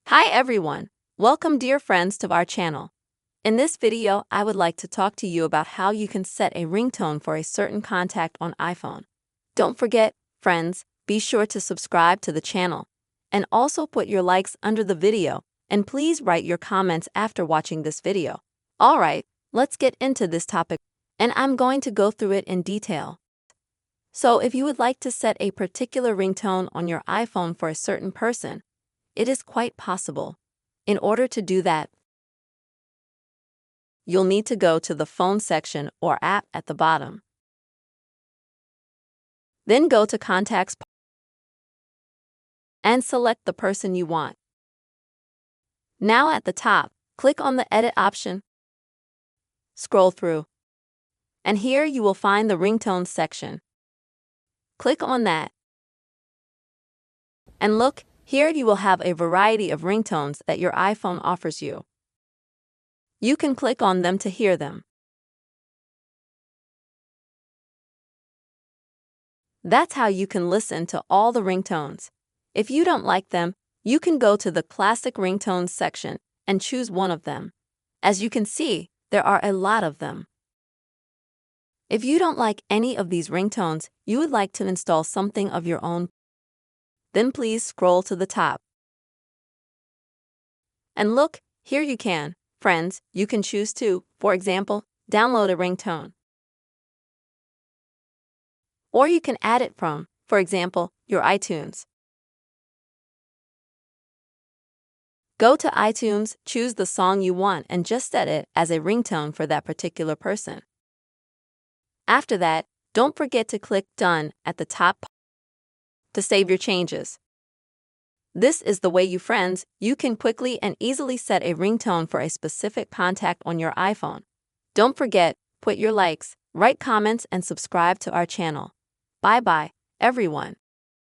Hi everyone! Welcome dear friends to our channel. In this video, I would like to talk to you about how you can set a ringtone for a certain contact on iPhone. Don't forget, friends, be sure to subscribe to the channel. And also put your likes under the video, and please write your comments after watching this video. Alright, let's get into this topic, and I'm going to go through it in detail. So if you would like to set a particular ringtone on your iPhone for a certain person, it is quite possible. In order to do that, you'll need to go to the phone section or app at the bottom. Then go to Contacts and select the person you want. Now at the top, click on the Edit option. Scroll through. And here you will find the Ringtones section. Click on that. And look, here you will have a variety of ringtones that your iPhone offers you. You can click on them to hear them. That's how you can listen to all the ringtones. If you don't like them, you can go to the Classic Ringtones section and choose one of them. As you can see, there are a lot of them. If you don't like any of these ringtones, you would like to install something of your own, then please scroll to the top. And look, here you can, friends, you can choose to, for example, download a ringtone. Or you can add it from, for example, your iTunes. Go to iTunes, choose the song you want, and just set it as a ringtone for that particular person. After that, don't forget to click Done at the top to save your changes. This is the way you can quickly and easily set a ringtone for a specific contact on your iPhone. Don't forget, put your likes, write comments, and subscribe to our channel. Bye-bye, everyone.